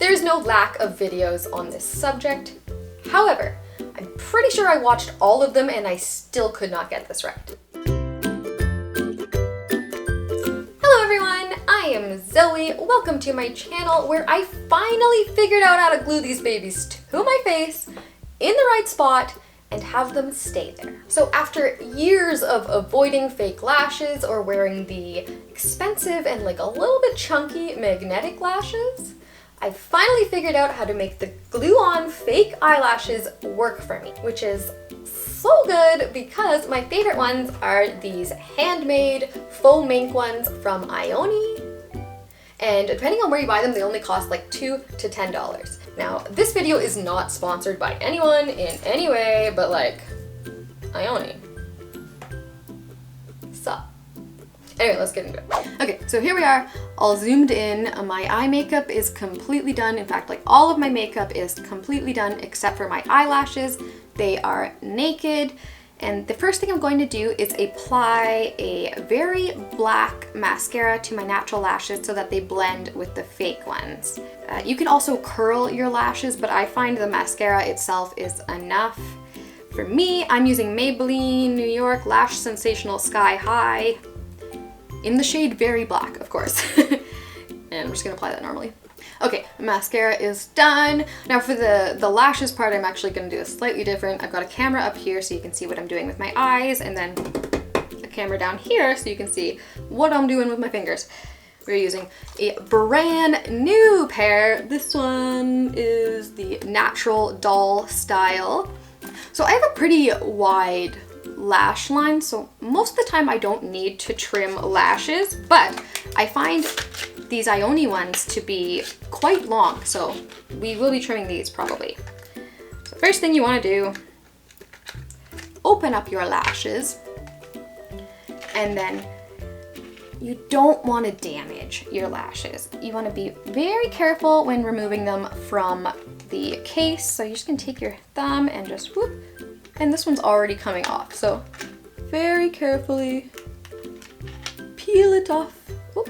There's no lack of videos on this subject. However, I'm pretty sure I watched all of them and I still could not get this right. Hello everyone, I am Zoe. Welcome to my channel where I finally figured out how to glue these babies to my face in the right spot and have them stay there. So after years of avoiding fake lashes or wearing the expensive and like a little bit chunky magnetic lashes, I finally figured out how to make the glue-on fake eyelashes work for me, which is so good because my favorite ones are these handmade faux mink ones from Ioni. And depending on where you buy them, they only cost like $2 to $10. Now, this video is not sponsored by anyone in any way, but like, Ioni. Sup? Anyway, let's get into it. Okay, so here we are, all zoomed in. My eye makeup is completely done. In fact, like all of my makeup is completely done except for my eyelashes. They are naked. And the first thing I'm going to do is apply a very black mascara to my natural lashes so that they blend with the fake ones. You can also curl your lashes, but I find the mascara itself is enough. For me, I'm using Maybelline New York Lash Sensational Sky High in the shade Very Black, of course. And I'm just gonna apply that normally. Okay, mascara is done. Now for the lashes part, I'm actually gonna do it slightly different. I've got a camera up here so you can see what I'm doing with my eyes, and then a camera down here so you can see what I'm doing with my fingers. We're using a brand new pair. This one is the Natural Doll Style. So I have a pretty wide lash line, so most of the time I don't need to trim lashes, but I find these Ioni ones to be quite long, so we will be trimming these probably. So first thing you want to do, open up your lashes, and then you don't want to damage your lashes. You want to be very careful when removing them from the case, so you're just going to take your thumb and just whoop, and this one's already coming off, so very carefully peel it off. Whoop.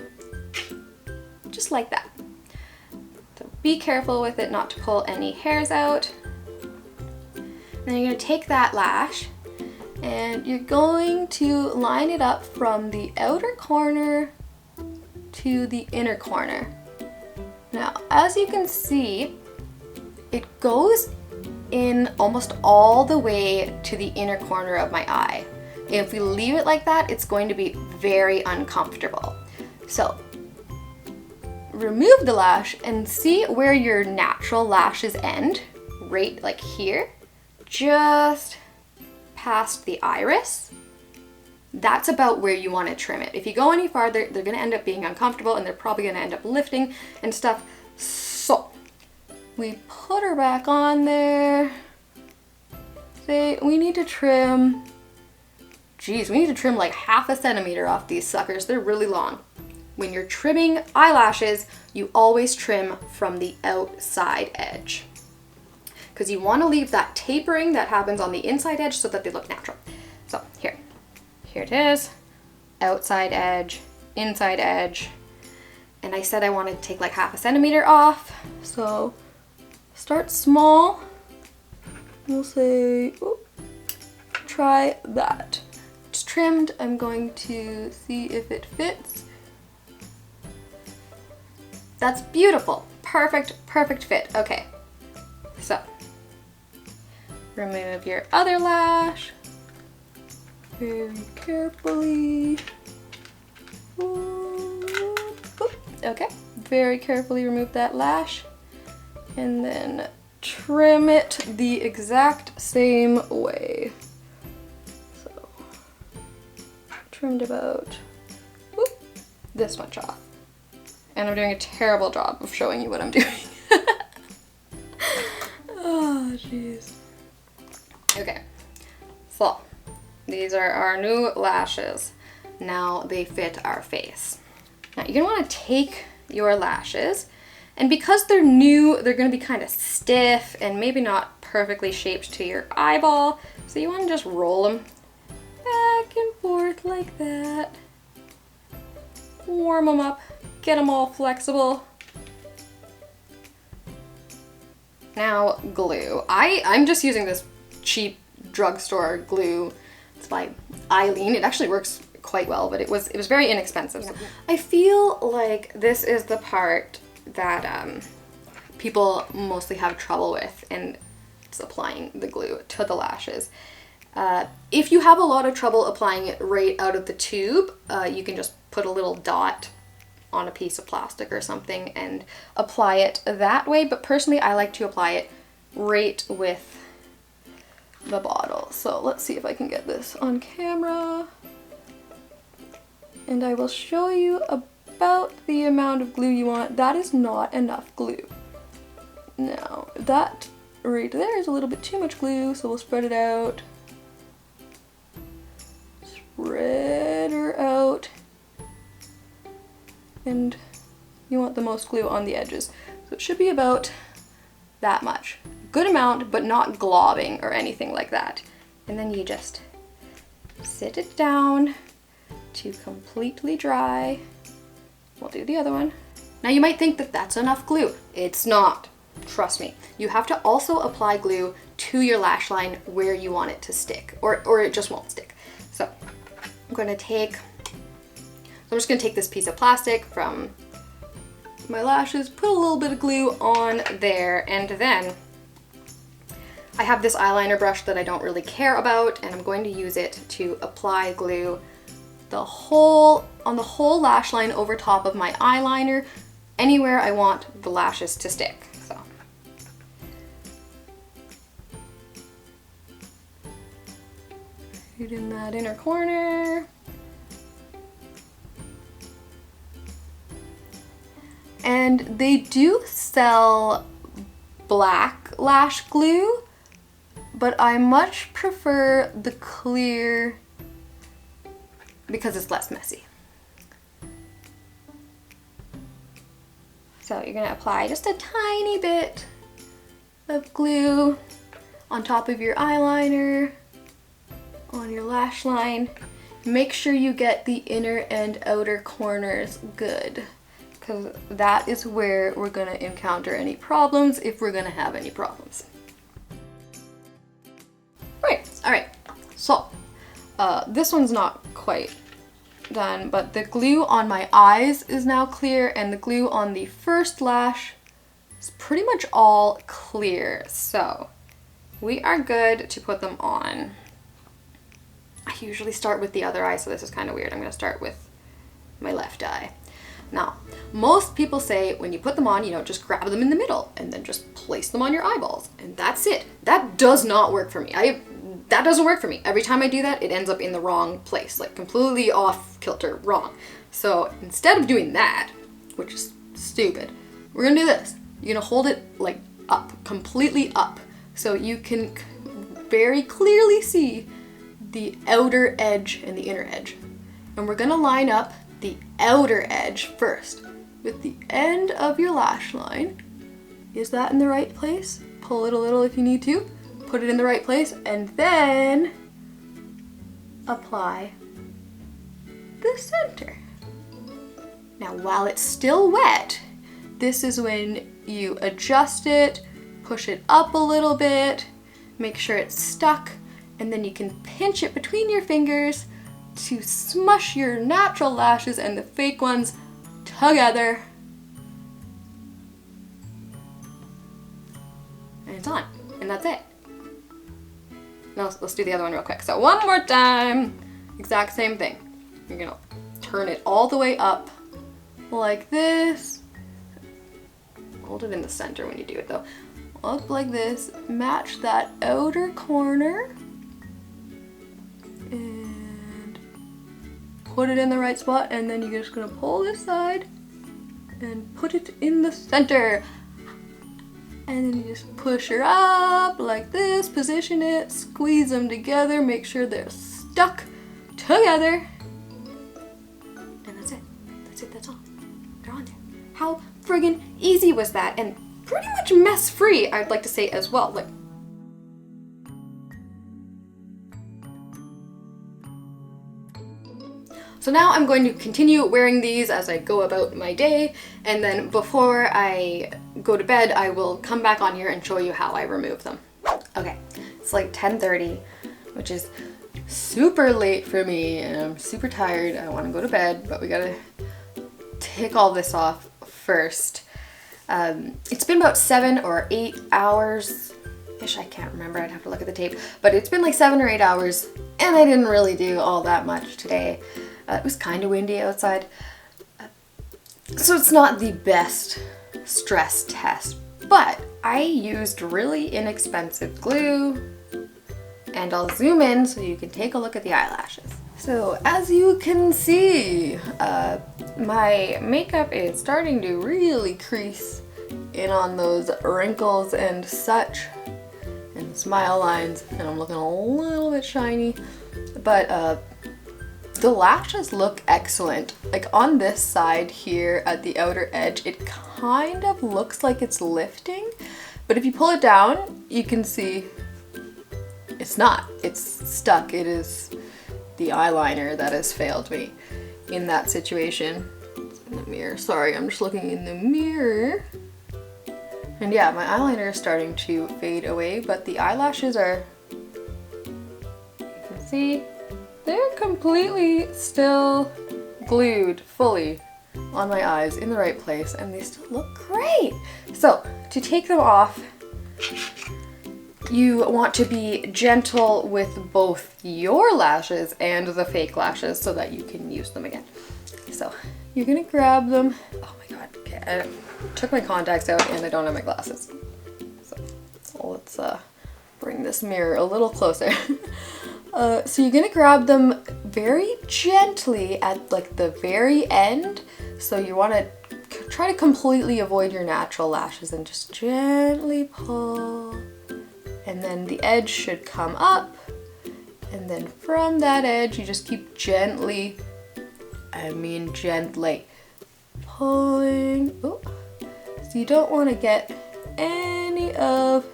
Just like that. So be careful with it not to pull any hairs out. And then you're going to take that lash and you're going to line it up from the outer corner to the inner corner. Now, as you can see, it goes in almost all the way to the inner corner of my eye. If we leave it like that, it's going to be very uncomfortable. So remove the lash and see where your natural lashes end, right like here, just past the iris. That's about where you want to trim it. If you go any farther, they're going to end up being uncomfortable and they're probably going to end up lifting and stuff. So we put her back on there. Say we need to trim, geez, we need to trim like ½ a centimeter off these suckers. They're really long. When you're trimming eyelashes, you always trim from the outside edge because you want to leave that tapering that happens on the inside edge so that they look natural. So here it is, outside edge, inside edge, and I said I wanted to take like ½ a centimeter off, so start small. We'll say, oop, try that. It's trimmed. I'm going to see if it fits. That's beautiful. Perfect fit. Okay. So, remove your other lash very carefully. Okay. Very carefully remove that lash and then trim it the exact same way. So, trimmed about this much off. And I'm doing a terrible job of showing you what I'm doing. Oh, jeez. Okay, so these are our new lashes. Now they fit our face. Now you're gonna wanna take your lashes, and because they're new, they're gonna be kind of stiff and maybe not perfectly shaped to your eyeball. So you wanna just roll them back and forth like that. Warm them up. Get them all flexible. Now glue. I'm just using this cheap drugstore glue. It's by Eileen. It actually works quite well, but it was very inexpensive. So I feel like this is the part that people mostly have trouble with, and it's applying the glue to the lashes. If you have a lot of trouble applying it right out of the tube, you can just put a little dot on a piece of plastic or something and apply it that way, but personally I like to apply it right with the bottle. So let's see if I can get this on camera, and I will show you about the amount of glue you want. That is not enough glue. Now that right there is a little bit too much glue, so we'll spread it out. Spread her out. And you want the most glue on the edges. So it should be about that much. Good amount, but not globbing or anything like that. And then you just sit it down to completely dry. We'll do the other one. Now you might think that that's enough glue. It's not. Trust me. You have to also apply glue to your lash line where you want it to stick, or it just won't stick. So I'm just gonna take this piece of plastic from my lashes, put a little bit of glue on there, and then I have this eyeliner brush that I don't really care about, and I'm going to use it to apply glue on the whole lash line over top of my eyeliner, anywhere I want the lashes to stick. So right in that inner corner. And they do sell black lash glue, but I much prefer the clear because it's less messy. So you're gonna apply just a tiny bit of glue on top of your eyeliner, on your lash line. Make sure you get the inner and outer corners good, because that is where we're gonna encounter any problems, if we're gonna have any problems. Right, all right, so this one's not quite done, but the glue on my eyes is now clear, and the glue on the first lash is pretty much all clear. So we are good to put them on. I usually start with the other eye, so this is kind of weird. I'm gonna start with my left eye. Now, most people say when you put them on, you know, just grab them in the middle and then just place them on your eyeballs, and that's it. That does not work for me. That doesn't work for me. Every time I do that, it ends up in the wrong place, like completely off kilter, wrong. So instead of doing that, which is stupid, we're gonna do this. You're gonna hold it like up, completely up, so you can very clearly see the outer edge and the inner edge. And we're gonna line up the outer edge first with the end of your lash line. Is that in the right place? Pull it a little if you need to. Put it in the right place, and then apply the center. Now, while it's still wet, this is when you adjust it, push it up a little bit, make sure it's stuck, and then you can pinch it between your fingers to smush your natural lashes and the fake ones together. And it's on, and that's it. Now let's do the other one real quick. So one more time, exact same thing. You're gonna turn it all the way up like this. Hold it in the center when you do it though. Up like this, match that outer corner, and put it in the right spot, and then you're just gonna pull this side and put it in the center. And then you just push her up like this, position it, squeeze them together, make sure they're stuck together. And that's it. That's it, that's all. They're on there. How friggin' easy was that? And pretty much mess-free, I'd like to say as well. Like, So now I'm going to continue wearing these as I go about my day, and then before I go to bed, I will come back on here and show you how I remove them. Okay, it's like 10:30, which is super late for me, and I'm super tired. I want to go to bed, but we gotta take all this off first. It's been about 7 or 8 hours ish, I can't remember, I'd have to look at the tape, but it's been like 7 or 8 hours, and I didn't really do all that much today. It was kind of windy outside, so it's not the best stress test, but I used really inexpensive glue, and I'll zoom in so you can take a look at the eyelashes. So as you can see, my makeup is starting to really crease in on those wrinkles and such, and smile lines, and I'm looking a little bit shiny, but the lashes look excellent. Like on this side here at the outer edge, it kind of looks like it's lifting, but if you pull it down, you can see it's not. It's stuck. It is the eyeliner that has failed me in that situation. It's in the mirror. Sorry, I'm just looking in the mirror. And yeah, my eyeliner is starting to fade away, but the eyelashes are, you can see, they're completely still glued fully on my eyes in the right place, and they still look great. So to take them off, you want to be gentle with both your lashes and the fake lashes so that you can use them again. So you're gonna grab them. Oh my god, okay, I took my contacts out and I don't have my glasses. So let's bring this mirror a little closer. So you're gonna grab them very gently at like the very end. So you want to try to completely avoid your natural lashes and just gently pull. And then the edge should come up. And then from that edge, you just keep gently, I mean gently, pulling. Oh. So you don't want to get any of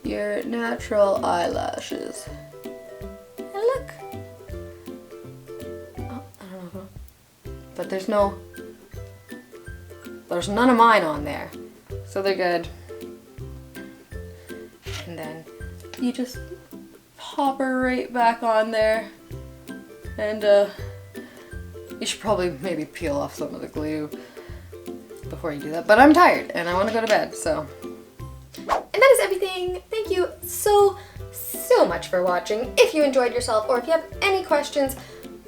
your natural eyelashes. Look. Oh, I don't know. But there's none of mine on there. So they're good. And then you just pop her right back on there. And you should probably maybe peel off some of the glue before you do that. But I'm tired and I want to go to bed, so. And that is everything. Thank you so much for watching. If you enjoyed yourself or if you have any questions,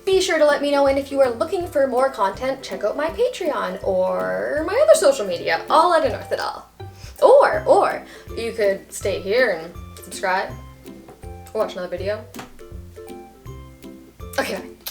be sure to let me know. And if you are looking for more content, check out my Patreon or my other social media, all at North at all. Or you could stay here and subscribe or watch another video. Okay, bye.